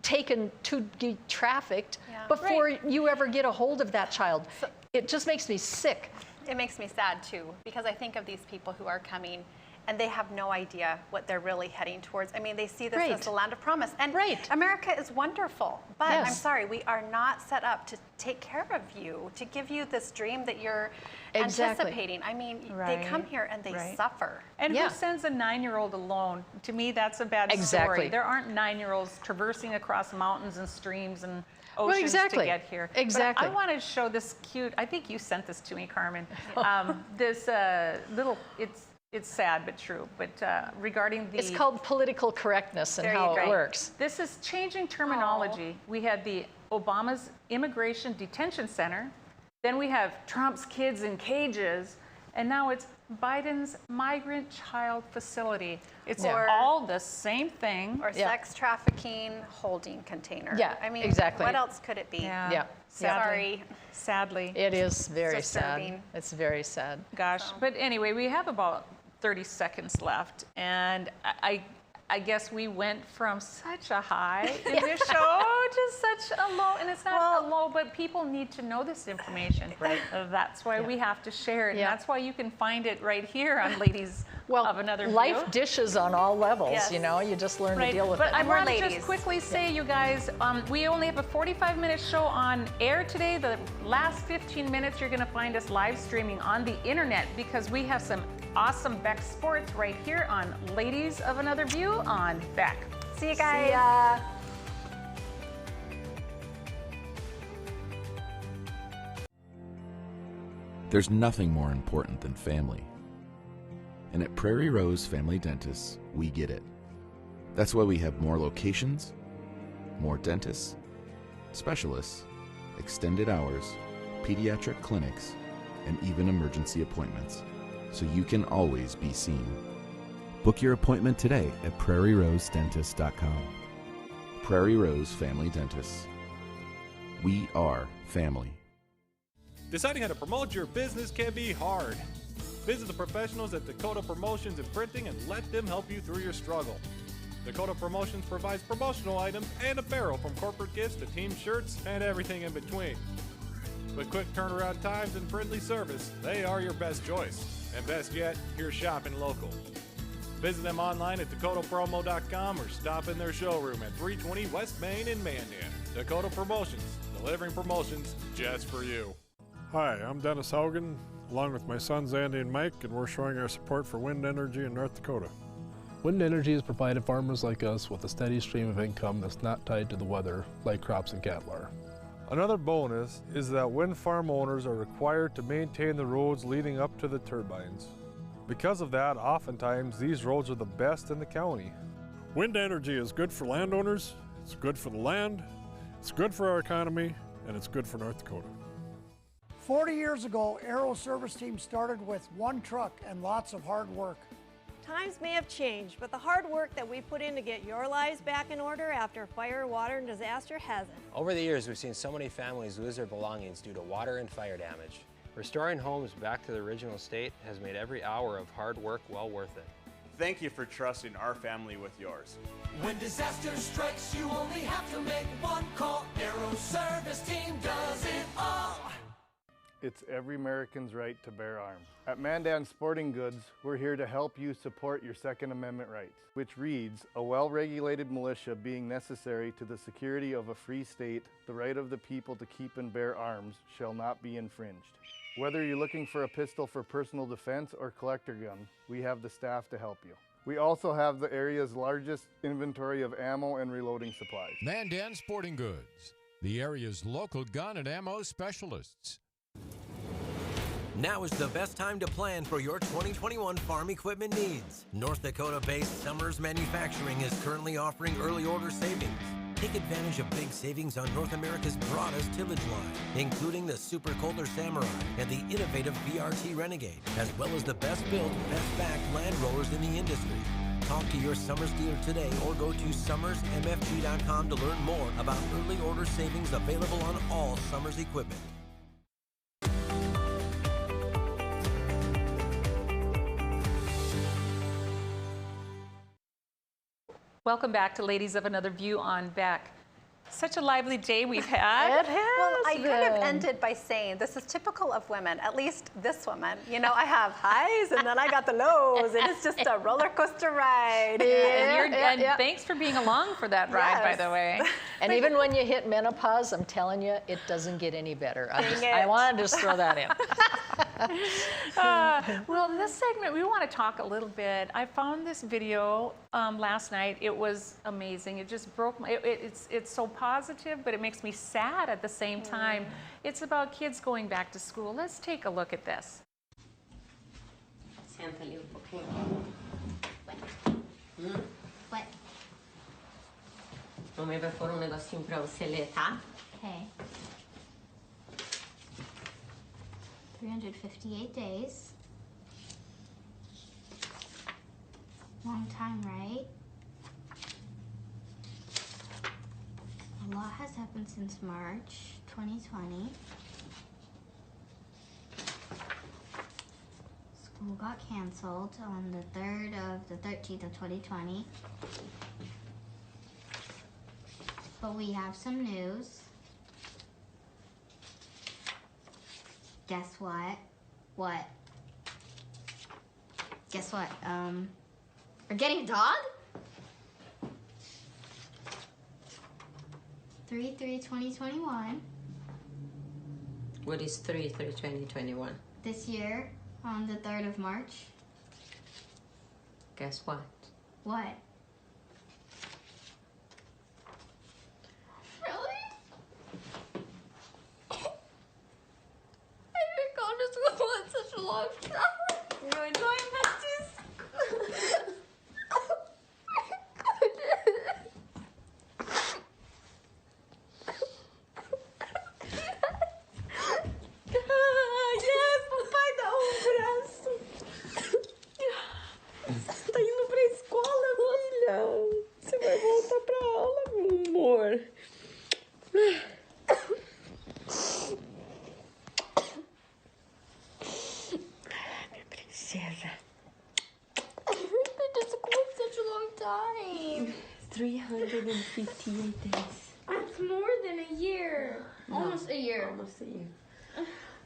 taken to be trafficked before you ever get a hold of that child. It just makes me sick. It makes me sad too, because I think of these people who are coming and they have no idea what they're really heading towards. I mean, they see this as the land of promise. And America is wonderful, but I'm sorry, we are not set up to take care of you, to give you this dream that you're anticipating. I mean, they come here and they suffer. And who sends a 9-year-old alone? To me, that's a bad story. There aren't 9-year-olds traversing across mountains and streams and oceans to get here. But I want to show this cute, I think you sent this to me, Carmen. This little, it's sad but true, but regarding the... It's called political correctness and how it works. This is changing terminology. We had the Obama's Immigration Detention Center, then we have Trump's kids in cages, and now it's Biden's Migrant Child Facility. It's all the same thing. Or sex trafficking holding container. Yeah, I mean, exactly. what else could it be? Yeah. Sorry. Sadly. It is very sad. It's very sad. Gosh. But anyway, we have about 30 seconds left, and I guess we went from such a high in this show to such a low, and it's not a low, but people need to know this information. That's why we have to share it, and that's why you can find it right here on Ladies of Another View. Life dishes on all levels, you know, you just learn to deal with it. But I want to just quickly say, you guys, we only have a 45-minute show on air today. The last 15 minutes, you're going to find us live streaming on the internet, because we have some awesome Beck Sports right here on Ladies of Another View on Beck. See you guys. See ya. There's nothing more important than family. And at Prairie Rose Family Dentists, we get it. That's why we have more locations, more dentists, specialists, extended hours, pediatric clinics, and even emergency appointments, so you can always be seen. Book your appointment today at prairierosedentist.com. Prairie Rose Family Dentists. We are family. Deciding how to promote your business can be hard. Visit the professionals at Dakota Promotions and Printing and let them help you through your struggle. Dakota Promotions provides promotional items and apparel, from corporate gifts to team shirts and everything in between. With quick turnaround times and friendly service, they are your best choice. And best yet, you're shopping local. Visit them online at dakotapromo.com or stop in their showroom at 320 West Main in Mandan. Dakota Promotions, delivering promotions just for you. Hi, I'm Dennis Haugen, along with my sons Andy and Mike, and we're showing our support for wind energy in North Dakota. Wind energy has provided farmers like us with a steady stream of income that's not tied to the weather like crops and cattle are. Another bonus is that wind farm owners are required to maintain the roads leading up to the turbines. Because of that, oftentimes these roads are the best in the county. Wind energy is good for landowners, it's good for the land, it's good for our economy, and it's good for North Dakota. 40 years ago, Aero Service Team started with one truck and lots of hard work. Times may have changed, but the hard work that we put in to get your lives back in order after fire, water, and disaster hasn't. Over the years, we've seen so many families lose their belongings due to water and fire damage. Restoring homes back to the original state has made every hour of hard work well worth it. Thank you for trusting our family with yours. When disaster strikes, you only have to make one call. Aero Service Team does it all. It's every American's right to bear arms. At Mandan Sporting Goods, we're here to help you support your Second Amendment rights, which reads, a well-regulated militia being necessary to the security of a free state, the right of the people to keep and bear arms shall not be infringed. Whether you're looking for a pistol for personal defense or collector gun, we have the staff to help you. We also have the area's largest inventory of ammo and reloading supplies. Mandan Sporting Goods, the area's local gun and ammo specialists. Now is the best time to plan for your 2021 farm equipment needs. North Dakota-based Summers Manufacturing is currently offering early order savings. Take advantage of big savings on North America's broadest tillage line, including the Super Coulter Samurai and the innovative VRT Renegade, as well as the best-built, best-backed land rollers in the industry. Talk to your Summers dealer today or go to summersmfg.com to learn more about early order savings available on all Summers equipment. Welcome back to Ladies of Another View on Beck. Such a lively day we've had. It has Well, I could have been. ended by saying this is typical of women, at least this woman. You know, I have highs and then I got the lows, and it's just a roller coaster ride. And thanks for being along for that ride, by the way. And even when you hit menopause, I'm telling you, it doesn't get any better. I wanted to just throw that in. Well, in this segment, we want to talk a little bit. I found this video last night. It was amazing. It just broke my, it's so positive, but it makes me sad at the same time. It's about kids going back to school. Let's take a look at this. Siéntale un poquito. What? Vamos ver por negocinho pra você ler, tá? Okay. 358 days. Long time, right? A lot has happened since March 2020. School got canceled on the 3rd of the 13th of 2020. But we have some news. Guess what? What? Guess what? We're getting a dog? 3/3/2021. What is 3/3/2021? This year, on the 3rd of March. Guess what? What? long time. 358 days. That's more than a year. Almost a year. Almost a year.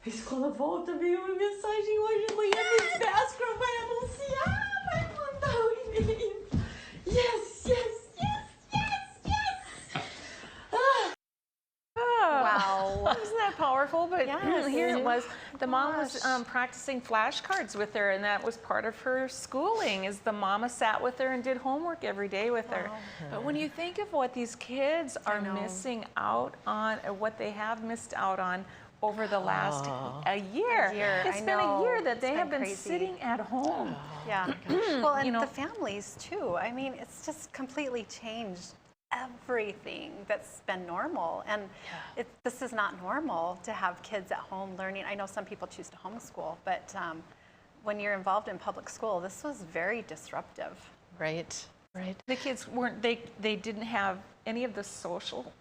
A escola volta, veio uma mensagem hoje de manhã no Bascom, vai anunciar, vai mandar um e-mail. Yes, yes, yes, yes, yes. Wow. Isn't that powerful? But Yes. here it was. The mom was practicing flashcards with her, and that was part of her schooling, is the mama sat with her and did homework every day with her. But when you think of what these kids are missing out on, or what they have missed out on over the last a year. It's been a year that they have been sitting at home. Yeah. Well, and the families too. I mean, it's just completely changed everything that's been normal. And this is not normal to have kids at home learning. I know some people choose to homeschool, but when you're involved in public school, this was very disruptive. Right. Right. The kids weren't, they didn't have any of the social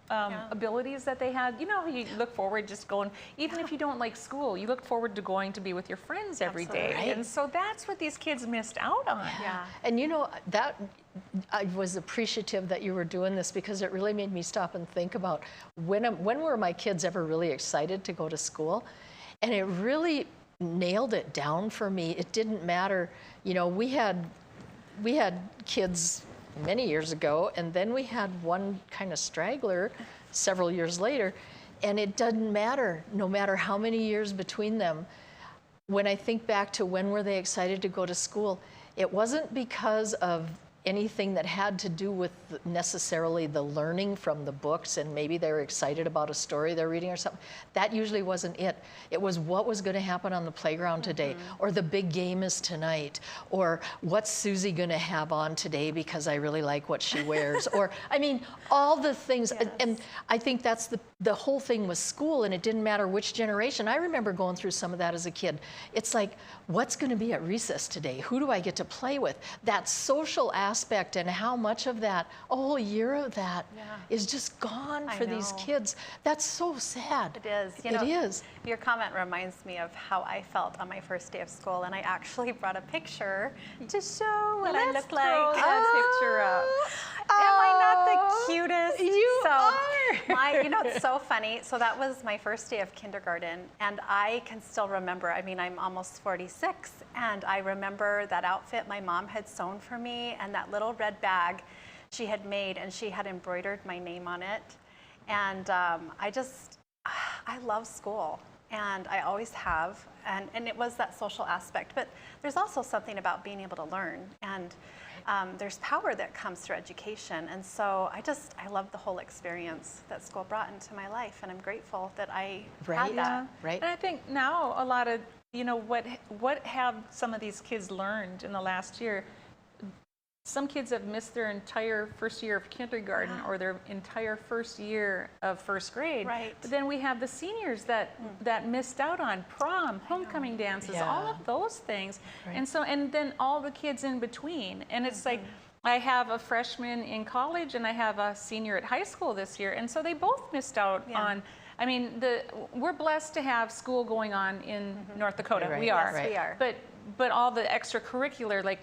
abilities that they had. You know, you look forward just going, even if you don't like school, you look forward to going to be with your friends every day. Right. And so that's what these kids missed out on. Yeah. And you know, that I was appreciative that you were doing this, because it really made me stop and think about when were my kids ever really excited to go to school? And it really nailed it down for me. It didn't matter, you know, we had kids many years ago, and then we had one kind of straggler several years later, and it doesn't matter, no matter how many years between them. When I think back to when were they excited to go to school, it wasn't because of anything that had to do with necessarily the learning from the books, and maybe they were excited about a story they're reading or something. That usually wasn't it. It was what was going to happen on the playground today, or the big game is tonight, or what's Susie going to have on today because I really like what she wears, or I mean, all the things. And I think that's the whole thing with school, and it didn't matter which generation. I remember going through some of that as a kid. It's like, what's going to be at recess today? Who do I get to play with? That social aspect, and how much of that, a whole year of that is just gone for these kids. That's so sad. It is. You know, it is. Your comment reminds me of how I felt on my first day of school, and I actually brought a picture to show what I looked like. Throw that picture up. Am I not the cutest? You are. You know, it's so funny. So that was my first day of kindergarten, and I can still remember. I mean, I'm almost 46, and I remember that outfit my mom had sewn for me, and that little red bag she had made, and she had embroidered my name on it. And I love school, and I always have, and it was that social aspect. But there's also something about being able to learn, and there's power that comes through education. And so I love the whole experience that school brought into my life, and I'm grateful that I had that. And I think now a lot of, you know, what have some of these kids learned in the last year? Some kids have missed their entire first year of kindergarten or their entire first year of first grade. Right. But then we have the seniors that missed out on prom, homecoming dances, all of those things. Right. And so, and then all the kids in between. And it's like, I have a freshman in college and I have a senior at high school this year. And so they both missed out on, I mean, we're blessed to have school going on in North Dakota. Right. We are. Yes, we are. But all the extracurricular, like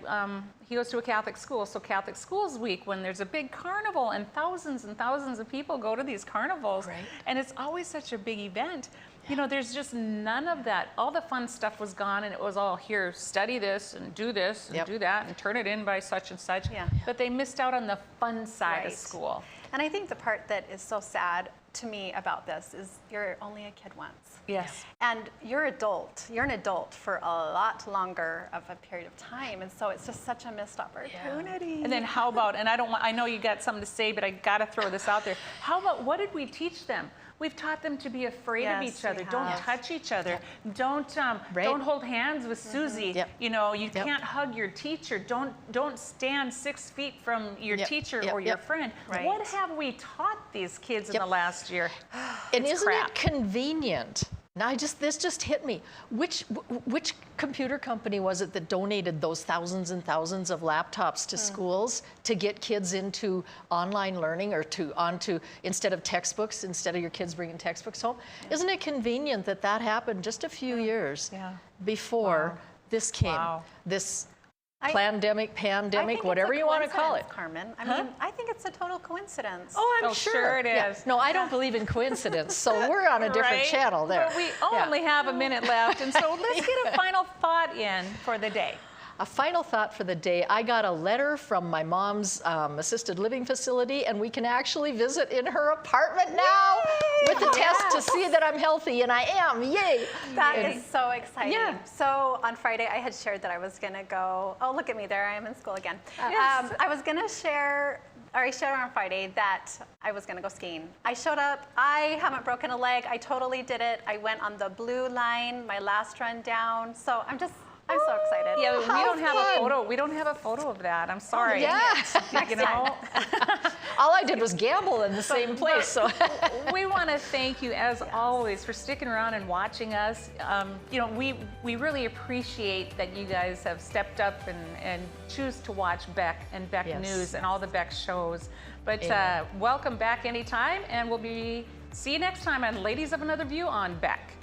he goes to a Catholic school, so Catholic Schools Week, when there's a big carnival and thousands of people go to these carnivals, and it's always such a big event. You know, there's just none of that. All the fun stuff was gone, and it was all here, study this and do that and turn it in by such and such. Yeah. But they missed out on the fun side of school. And I think the part that is so sad to me about this is you're only a kid once. Yes. And you're an adult for a lot longer of a period of time. And so it's just such a missed opportunity. And then how about, and I know you got something to say, but I got to throw this out there. How about, what did we teach them? We've taught them to be afraid of each other. Don't touch each other. Don't hold hands with Susie. You know, you can't hug your teacher. Don't stand 6 feet from your teacher or your friend. What have we taught these kids in the last year? And isn't it convenient? Now, this just hit me. Which computer company was it that donated those thousands and thousands of laptops to schools to get kids into online learning, or onto instead of textbooks, instead of your kids bringing textbooks home? Isn't it convenient that happened just a few years before this came? This pandemic, whatever you want to call it. Carmen. I mean, I think it's a total coincidence. Oh, I'm sure it is. Yeah. No, I don't believe in coincidence, so we're on a different channel there. But we only have a minute left, and so let's get a final thought in for the day. A final thought for the day. I got a letter from my mom's assisted living facility, and we can actually visit in her apartment now with a test to see that I'm healthy, and I am. Yay! That is so exciting. Yeah. So on Friday, I had shared that I was going to go. Oh, look at me there. I am in school again. Yes. I was going to share. Or I shared on Friday that I was going to go skiing. I showed up. I haven't broken a leg. I totally did it. I went on the blue line, my last run down. So I'm so excited. Yeah, we don't have a photo. We don't have a photo of that. I'm sorry. You know. All I did was gamble in the same place. So we want to thank you, as always, for sticking around and watching us. You know, we really appreciate that you guys have stepped up and choose to watch Beck and Beck News and all the Beck shows. But welcome back anytime, and we'll see you next time on Ladies of Another View on Beck.